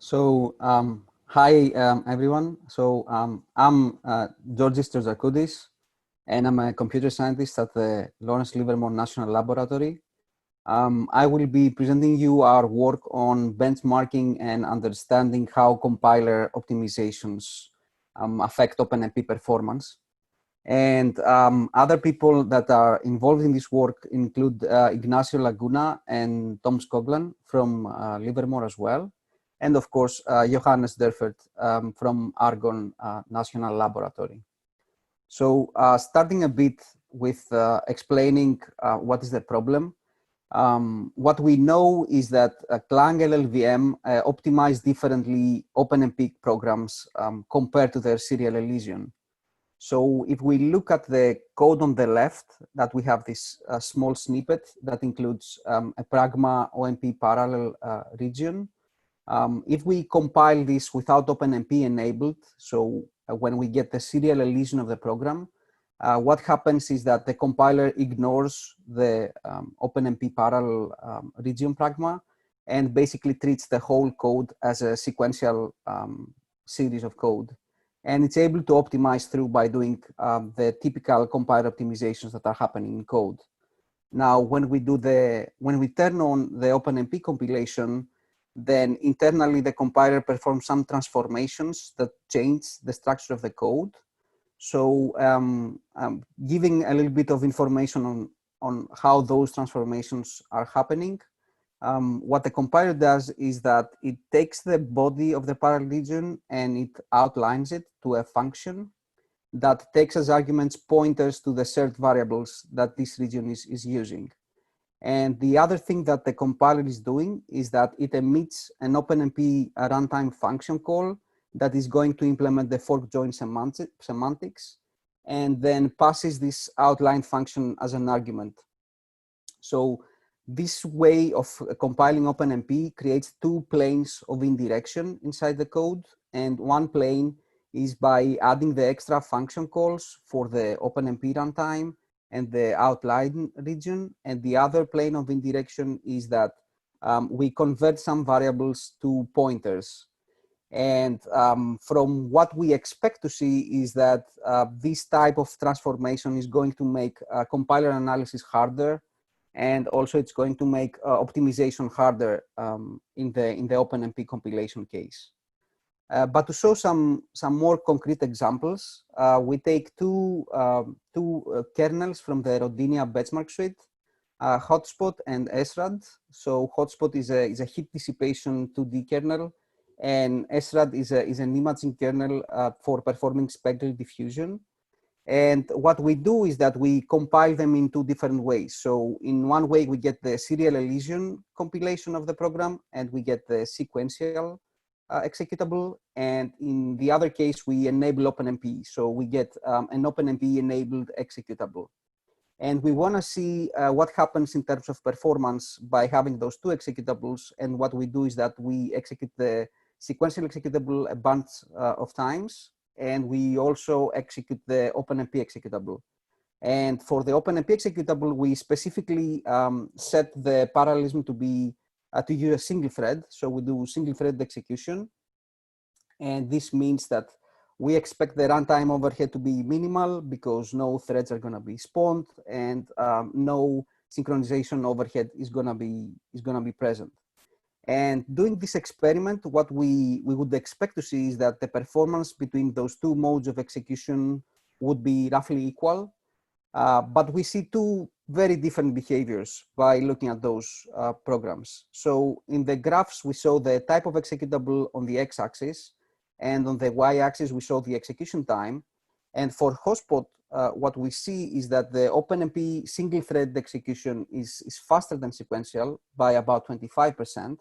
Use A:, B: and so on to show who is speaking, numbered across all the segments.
A: Hi everyone. I'm Giorgis Georgakoudis, and I'm a computer scientist at the Lawrence Livermore National Laboratory. I will be presenting you our work on benchmarking and understanding how compiler optimizations affect OpenMP performance. And other people that are involved in this work include Ignacio Laguna and Tom Skoglan from Livermore as well. And of course, Johannes Derfert from Argonne National Laboratory. So starting a bit with explaining what is the problem. What we know is that Clang LLVM optimize differently OpenMP programs compared to their serial elision. So if we look at the code on the left, that we have this small snippet that includes a Pragma OMP parallel region. If we compile this without OpenMP enabled, so when we get the serial elision of the program, what happens is that the compiler ignores the OpenMP parallel region Pragma and basically treats the whole code as a sequential series of code. And it's able to optimize through by doing the typical compiler optimizations that are happening in code. Now, when we turn on the OpenMP compilation, then internally the compiler performs some transformations that change the structure of the code. So giving a little bit of information on how those transformations are happening. What the compiler does is that it takes the body of the parallel region and it outlines it to a function that takes as arguments pointers to the shared variables that this region is using. And the other thing that the compiler is doing is that it emits an OpenMP runtime function call that is going to implement the fork join semantics and then passes this outlined function as an argument. So this way of compiling OpenMP creates two planes of indirection inside the code. And one plane is by adding the extra function calls for the OpenMP runtime and the outline region. And the other plane of indirection is that we convert some variables to pointers. And from what we expect to see is that this type of transformation is going to make compiler analysis harder, and also it's going to make optimization harder in the OpenMP compilation case. But to show some more concrete examples, we take two kernels from the Rodinia benchmark suite, Hotspot and SRAD. So Hotspot is a heat dissipation 2D kernel, and SRAD is an imaging kernel for performing spectral diffusion. And what we do is that we compile them in two different ways. So in one way, we get the serial elision compilation of the program, and we get the sequential executable. And in the other case, we enable OpenMP. So we get an OpenMP enabled executable. And we want to see what happens in terms of performance by having those two executables. And what we do is that we execute the sequential executable a bunch of times, and we also execute the OpenMP executable. And for the OpenMP executable, we specifically set the parallelism to be to use a single thread. So we do single thread execution. And this means that we expect the runtime overhead to be minimal because no threads are going to be spawned, and no synchronization overhead is going to be present. And doing this experiment, what we would expect to see is that the performance between those two modes of execution would be roughly equal. But we see two very different behaviors by looking at those programs. So in the graphs, we show the type of executable on the x-axis, and on the y-axis, we show the execution time. And for Hotspot, what we see is that the OpenMP single thread execution is faster than sequential by about 25%.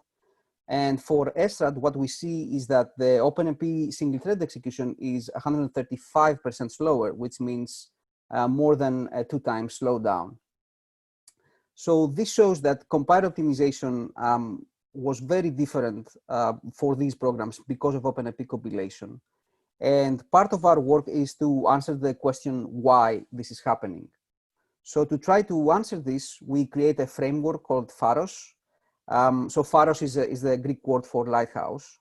A: And for SRAD, what we see is that the OpenMP single thread execution is 135% slower, which means more than 2 times slowdown. So this shows that compiler optimization was very different for these programs because of OpenMP compilation. And part of our work is to answer the question why this is happening. So to try to answer this, we create a framework called Pharos. So Pharos is the Greek word for lighthouse.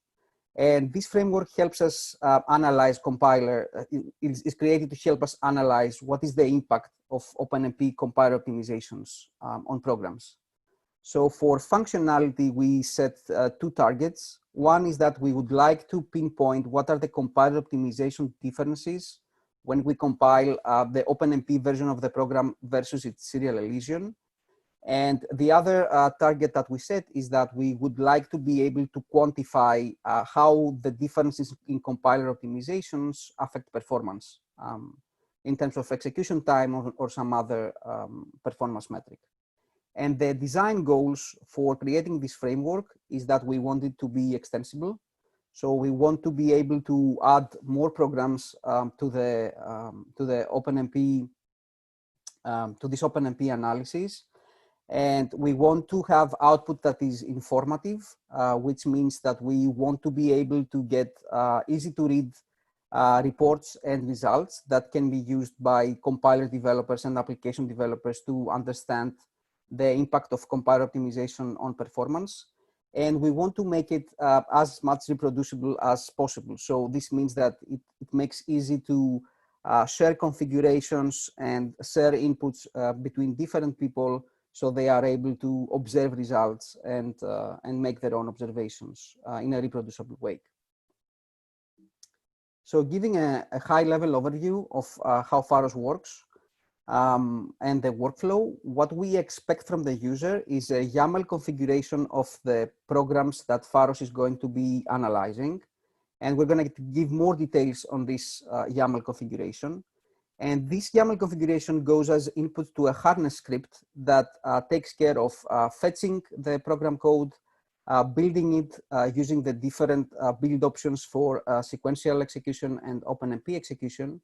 A: And this framework helps us analyze compiler, is created to help us analyze what is the impact of OpenMP compiler optimizations on programs. So for functionality, we set 2 targets. One is that we would like to pinpoint what are the compiler optimization differences when we compile the OpenMP version of the program versus its serial elision. And the other target that we set is that we would like to be able to quantify how the differences in compiler optimizations affect performance in terms of execution time or some other performance metric. And the design goals for creating this framework is that we want it to be extensible. So we want to be able to add more programs to the OpenMP, to this OpenMP analysis. And we want to have output that is informative, which means that we want to be able to get easy to read reports and results that can be used by compiler developers and application developers to understand the impact of compiler optimization on performance. And we want to make it as much reproducible as possible. So this means that it makes easy to share configurations and share inputs between different people, so they are able to observe results and make their own observations in a reproducible way. So giving a high-level overview of how Pharos works and the workflow, what we expect from the user is a YAML configuration of the programs that Pharos is going to be analyzing. And we're going to give more details on this YAML configuration. And this YAML configuration goes as input to a harness script that takes care of fetching the program code, building it using the different build options for sequential execution and OpenMP execution.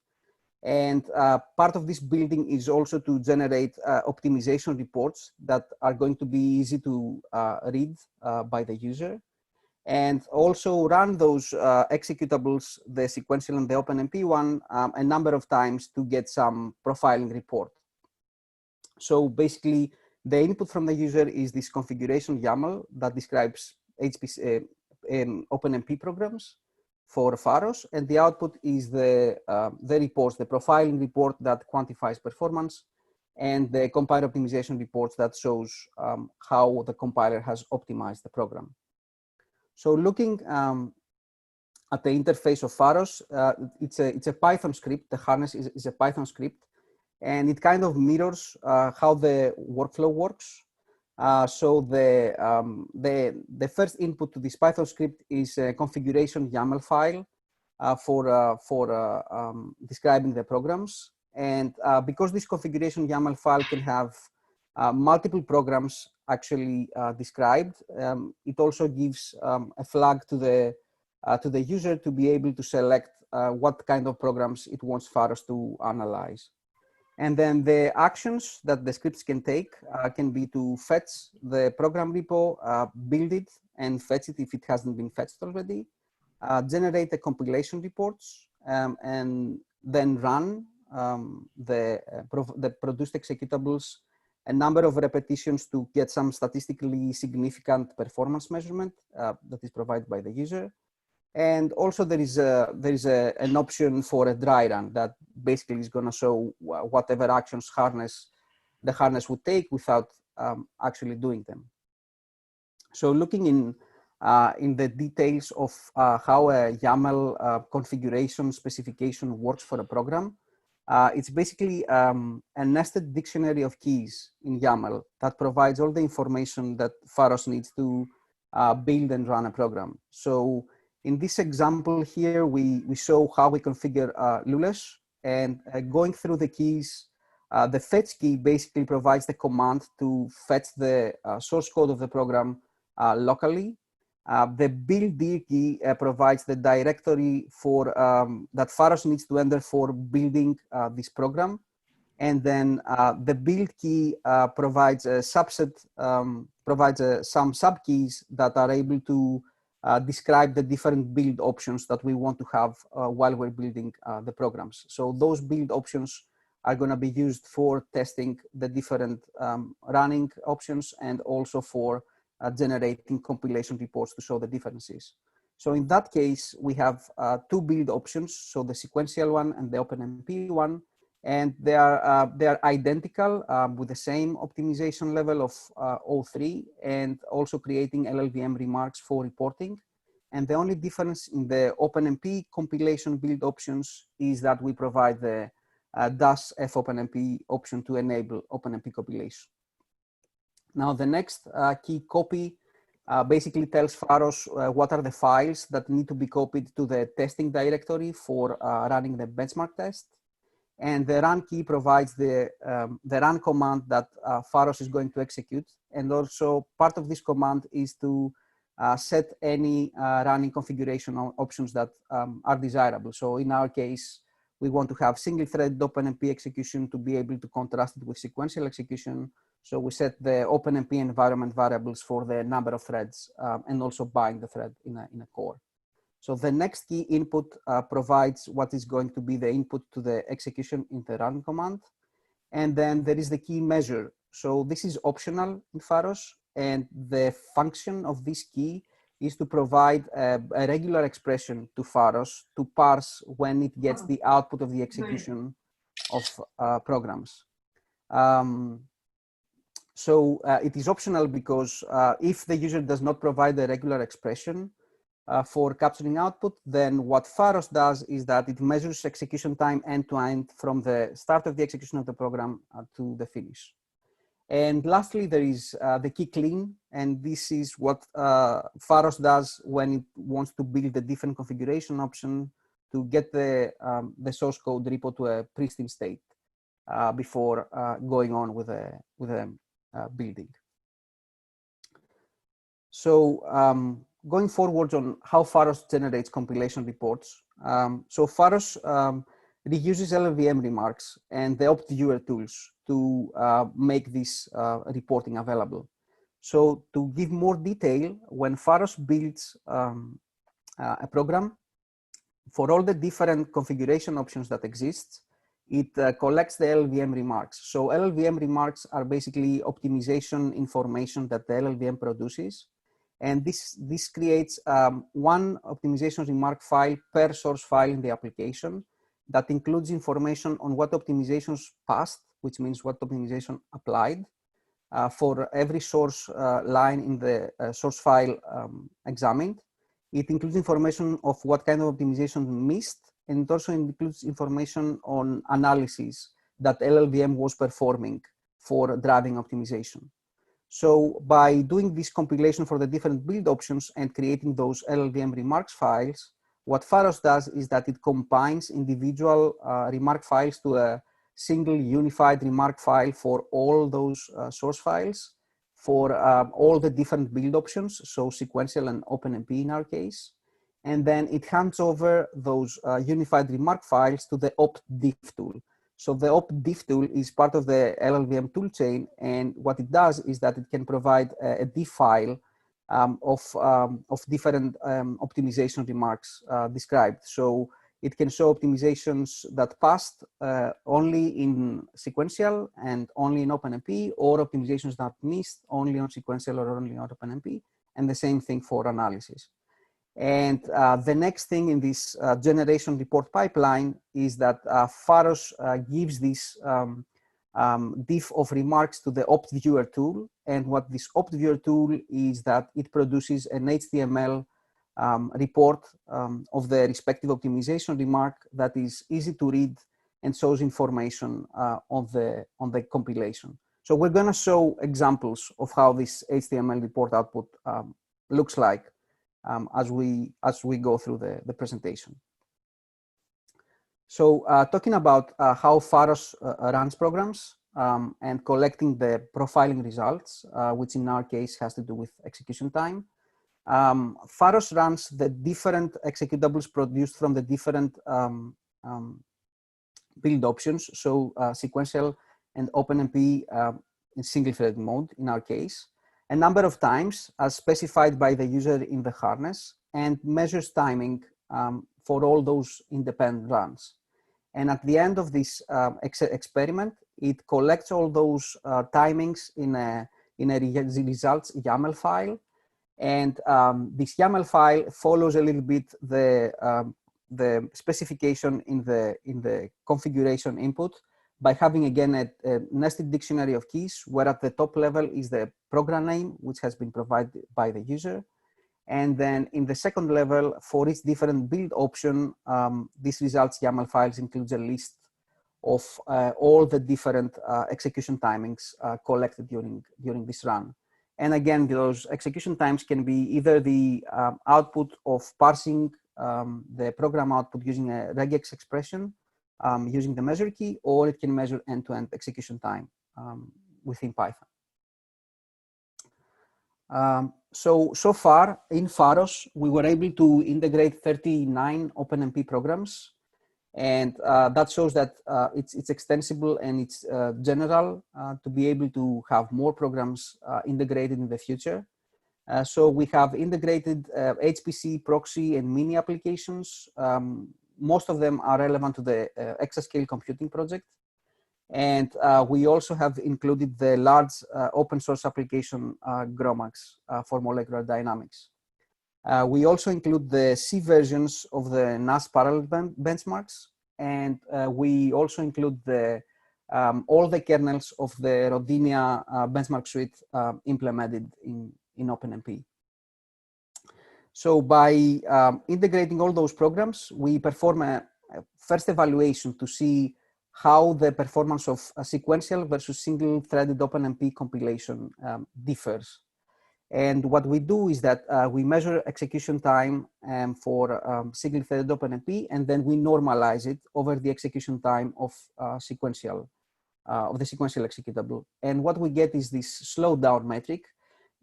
A: And part of this building is also to generate optimization reports that are going to be easy to read by the user. And also run those executables, the sequential and the OpenMP one, a number of times to get some profiling report. So basically, the input from the user is this configuration YAML that describes OpenMP programs for Pharos, and the output is the reports, the profiling report that quantifies performance, and the compiler optimization reports that shows how the compiler has optimized the program. So looking at the interface of Pharos, it's a Python script. The harness is a Python script, and it kind of mirrors how the workflow works. So the first input to this Python script is a configuration YAML file for describing the programs. And because this configuration YAML file can have multiple programs actually described, it also gives a flag to the user to be able to select what kind of programs it wants Pharos to analyze. And then the actions that the scripts can take can be to fetch the program repo, build it and fetch it if it hasn't been fetched already, generate the compilation reports, and then run the produced executables a number of repetitions to get some statistically significant performance measurement that is provided by the user. And also there is an option for a dry run that basically is going to show whatever actions the harness would take without actually doing them. So looking in the details of how a YAML configuration specification works for a program, it's basically a nested dictionary of keys in YAML that provides all the information that Pharos needs to build and run a program. So in this example here, we show how we configure Lulesh, and going through the keys, the fetch key basically provides the command to fetch the source code of the program locally. The build dir key provides the directory for that Pharos needs to enter for building this program. And then the build key provides a subset, some subkeys that are able to describe the different build options that we want to have while we're building the programs. So those build options are going to be used for testing the different running options and also for generating compilation reports to show the differences. So in that case, we have two build options, so the sequential one and the OpenMP one, and they are identical with the same optimization level of O3 and also creating LLVM remarks for reporting. And the only difference in the OpenMP compilation build options is that we provide the dash F OpenMP option to enable OpenMP compilation. Now, the next key copy basically tells Pharos what are the files that need to be copied to the testing directory for running the benchmark test. And the run key provides the run command that Pharos is going to execute. And also part of this command is to set any running configuration options that are desirable. So in our case, we want to have single thread OpenMP execution to be able to contrast it with sequential execution. So we set the OpenMP environment variables for the number of threads and also bind the thread in a core. So the next key input provides what is going to be the input to the execution in the run command. And then there is the key measure. So this is optional in Pharos, and the function of this key is to provide a regular expression to Pharos to parse when it gets the output of the execution of programs. So it is optional because if the user does not provide a regular expression for capturing output, then what Pharos does is that it measures execution time end to end from the start of the execution of the program to the finish. And lastly, there is the key clean, and this is what Pharos does when it wants to build a different configuration option to get the source code repo to a pristine state before going on with a building. So going forward on how Pharos generates compilation reports. So Pharos reuses LLVM remarks and the opt-viewer tools to make this reporting available. So to give more detail, when Pharos builds a program, for all the different configuration options that exist, it collects the LLVM remarks. So LLVM remarks are basically optimization information that the LLVM produces. And this creates one optimization remark file per source file in the application that includes information on what optimizations passed, which means what optimization applied for every source line in the source file examined. It includes information of what kind of optimization missed, and it also includes information on analysis that LLVM was performing for driving optimization. So by doing this compilation for the different build options and creating those LLVM remarks files, what Pharos does is that it combines individual remark files to a single unified remark file for all those source files for all the different build options, so sequential and OpenMP in our case. And then it hands over those unified remark files to the opt-diff tool. So the opt-diff tool is part of the LLVM toolchain, and what it does is that it can provide a diff file of different optimization remarks described. So it can show optimizations that passed only in sequential and only in OpenMP, or optimizations that missed only on sequential or only on OpenMP, and the same thing for analysis. And the next thing in this generation report pipeline is that Pharos gives this diff of remarks to the opt-viewer tool. And what this opt-viewer tool is that it produces an HTML report of the respective optimization remark that is easy to read and shows information on the compilation. So we're going to show examples of how this HTML report output looks like as we go through the presentation. So talking about how Pharos runs programs and collecting the profiling results, which in our case has to do with execution time. Pharos runs the different executables produced from the different build options, so sequential and OpenMP in single-thread mode in our case, a number of times as specified by the user in the harness, and measures timing for all those independent runs. And at the end of this experiment, it collects all those timings in a results YAML file, And this YAML file follows a little bit the specification in the configuration input by having again a nested dictionary of keys, where at the top level is the program name, which has been provided by the user. And then in the second level, for each different build option, this results YAML files includes a list of all the different execution timings collected during this run. And again, those execution times can be either the output of parsing the program output using a regex expression using the measure key, or it can measure end-to-end execution time within Python. So far in Pharos, we were able to integrate 39 OpenMP programs, and that shows that it's extensible and it's general to be able to have more programs integrated in the future. So we have integrated HPC, proxy, and mini applications. Most of them are relevant to the exascale computing project. And we also have included the large open source application GROMACS for molecular dynamics. We also include the C versions of the NAS parallel benchmarks, and we also include all the kernels of the Rodinia benchmark suite implemented in OpenMP. So by integrating all those programs, we perform a first evaluation to see how the performance of a sequential versus single-threaded OpenMP compilation differs. And what we do is that we measure execution time for single-threaded OpenMP, and then we normalize it over the execution time of the sequential executable. And what we get is this slowdown metric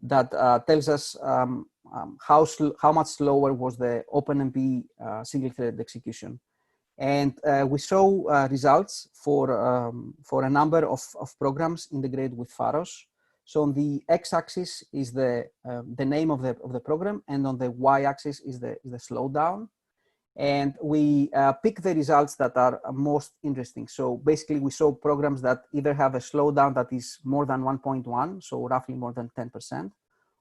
A: that tells us how much slower was the OpenMP single-threaded execution. And we show results for a number of programs integrated with Pharos. So on the x-axis is the name of the program, and on the y-axis is the slowdown. And we pick the results that are most interesting. So basically, we show programs that either have a slowdown that is more than 1.1, so roughly more than 10%,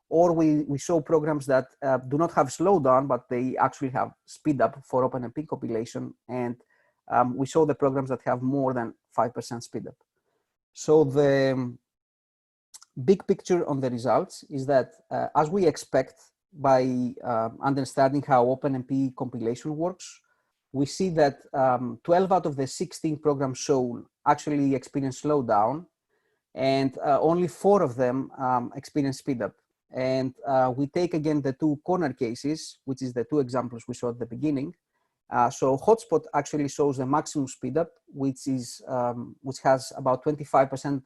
A: or we show programs that do not have slowdown, but they actually have speed up for OpenMP compilation. And we show the programs that have more than 5% speed up. So the big picture on the results is that, as we expect by understanding how OpenMP compilation works, we see that 12 out of the 16 programs shown actually experience slowdown, and only 4 of them experience speed up. And we take again the 2 corner cases, which is the 2 examples we saw at the beginning. So Hotspot actually shows the maximum speed up, which has about 25%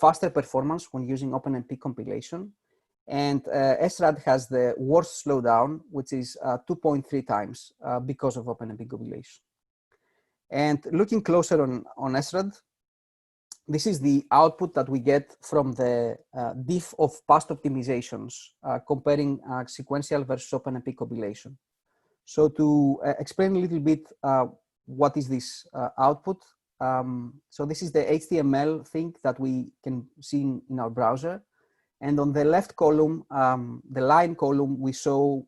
A: faster performance when using OpenMP compilation. And SRAD has the worst slowdown, which is 2.3 times because of OpenMP compilation. And looking closer on SRAD, this is the output that we get from the diff of past optimizations comparing sequential versus OpenMP compilation. So to explain a little bit what is this output, so this is the HTML thing that we can see in our browser. And on the left column, the line column, we show,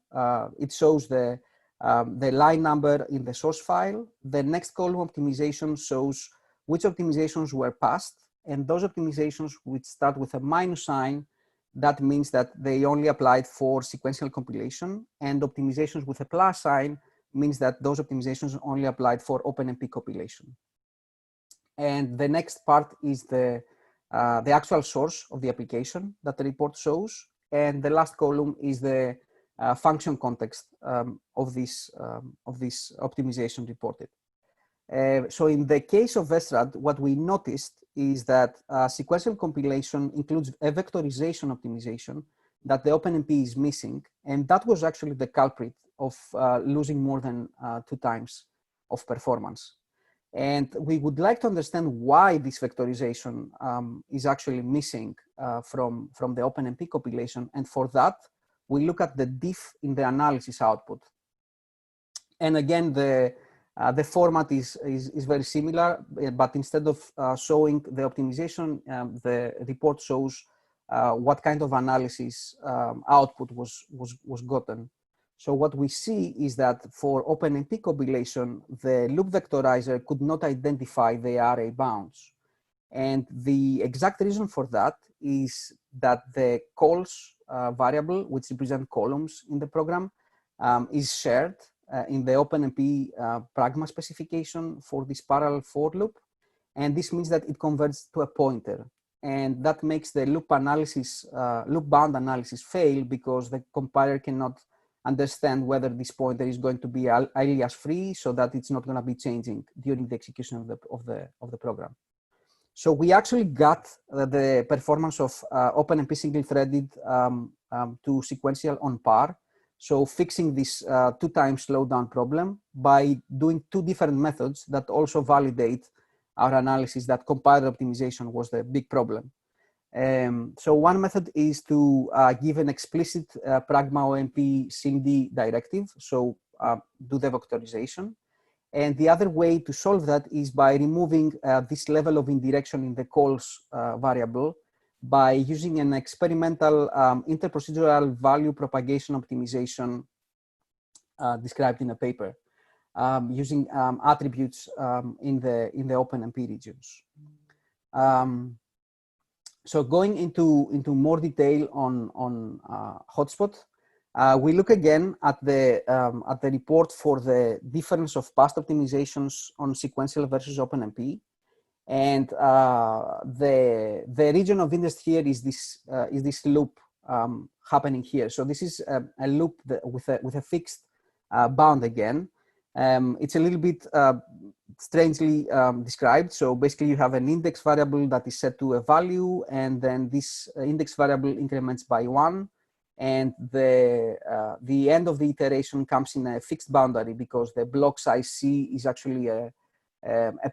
A: it shows the line number in the source file. The next column, optimization, shows which optimizations were passed. And those optimizations which start with a minus sign, that means that they only applied for sequential compilation. And optimizations with a plus sign means that those optimizations only applied for OpenMP compilation. And the next part is the actual source of the application that the report shows. And the last column is the function context of this optimization reported. So in the case of SRAD, what we noticed is that sequential compilation includes a vectorization optimization that the OpenMP is missing. And that was actually the culprit of losing more than 2 times of performance. And we would like to understand why this vectorization is actually missing from the OpenMP compilation. And for that, we look at the diff in the analysis output. And again, the format is very similar, but instead of showing the optimization, the report shows what kind of analysis output was gotten. So what we see is that for OpenMP compilation, the loop vectorizer could not identify the array bounds. And the exact reason for that is that the calls variable, which represent columns in the program, is shared in the OpenMP pragma specification for this parallel for loop. And this means that it converts to a pointer. And that makes the loop analysis, loop bound analysis fail because the compiler cannot understand whether this pointer is going to be alias free, so that it's not going to be changing during the execution of the program. So we actually got the performance of OpenMP single-threaded to sequential on par. So fixing this 2-time slowdown problem by doing 2 different methods that also validate our analysis that compiler optimization was the big problem. So one method is to give an explicit pragma OMP SIMD directive, so do the vectorization. And the other way to solve that is by removing this level of indirection in the calls variable by using an experimental interprocedural value propagation optimization described in a paper, using attributes in the OpenMP regions. So going into more detail on hotspot, we look again at the report for the difference of past optimizations on sequential versus OpenMP, and the region of interest here is this loop happening here. So this is a loop with a fixed bound again. It's a little bit strangely described. So basically, you have an index variable that is set to a value, and then this index variable increments by 1. And the end of the iteration comes in a fixed boundary because the block size C is actually a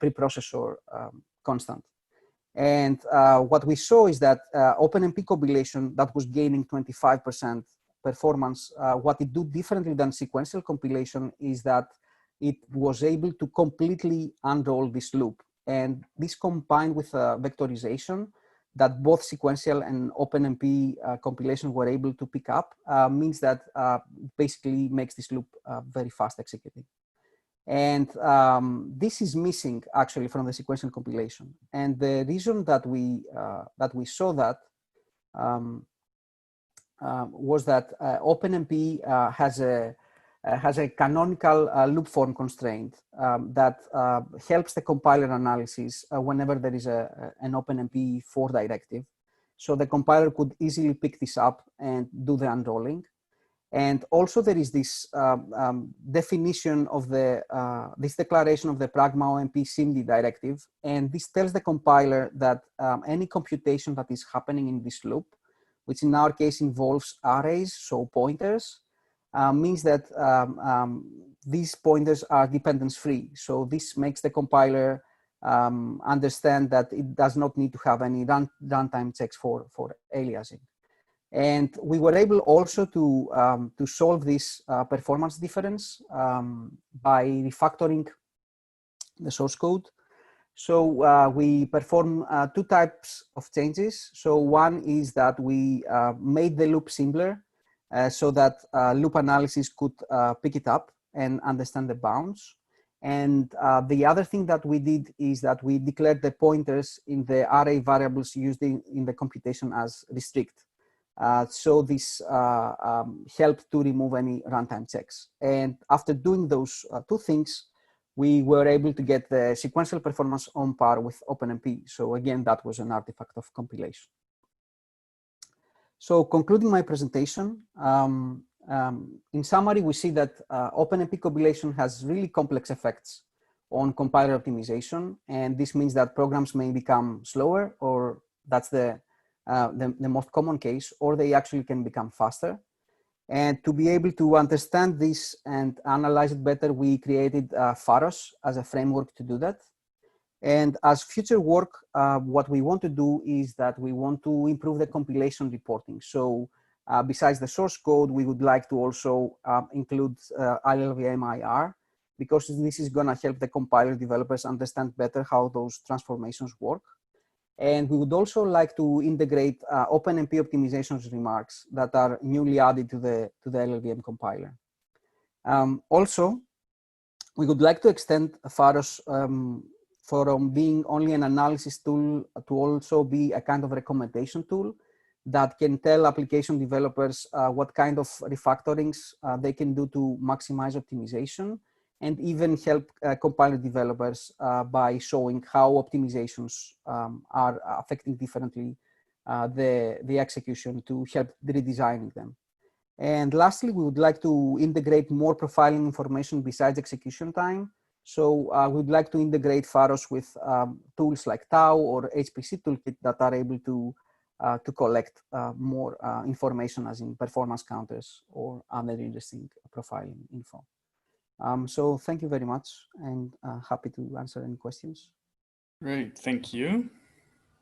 A: preprocessor constant. And what we saw is that OpenMP compilation that was gaining 25% performance, what it did differently than sequential compilation is that it was able to completely unroll this loop. And this combined with vectorization that both sequential and OpenMP compilation were able to pick up means that basically makes this loop very fast executing. And this is missing actually from the sequential compilation. And the reason that we saw that was that OpenMP has a canonical loop form constraint that helps the compiler analysis whenever there is an OpenMP 4 directive. So the compiler could easily pick this up and do the unrolling. And also there is this definition of this declaration of the pragma OMP SIMD directive. And this tells the compiler that any computation that is happening in this loop, which in our case involves arrays, so pointers, means that these pointers are dependence free. So this makes the compiler understand that it does not need to have any runtime checks for aliasing. And we were able also to solve this performance difference by refactoring the source code. So we perform 2 types of changes. So one is that we made the loop simpler, so that loop analysis could pick it up and understand the bounds. And the other thing that we did is that we declared the pointers in the array variables used in the computation as restrict. So this helped to remove any runtime checks. And after doing those 2 things, we were able to get the sequential performance on par with OpenMP. So again, that was an artifact of compilation. So concluding my presentation, in summary, we see that OpenMP compilation has really complex effects on compiler optimization. And this means that programs may become slower, or that's the most common case, or they actually can become faster. And to be able to understand this and analyze it better, we created Pharos as a framework to do that. And as future work, what we want to do is that we want to improve the compilation reporting. So besides the source code, we would like to also include LLVM-IR, because this is going to help the compiler developers understand better how those transformations work. And we would also like to integrate OpenMP optimizations remarks that are newly added to the LLVM compiler. Also, we would like to extend Pharos from being only an analysis tool to also be a kind of recommendation tool that can tell application developers what kind of refactorings they can do to maximize optimization, and even help compiler developers by showing how optimizations are affecting differently the execution to help redesigning them. And lastly, we would like to integrate more profiling information besides execution time. So we would like to integrate Pharos with tools like Tau or HPC Toolkit that are able to collect more information, as in performance counters or other interesting profiling info. So thank you very much, and happy to answer any questions.
B: Great, thank you.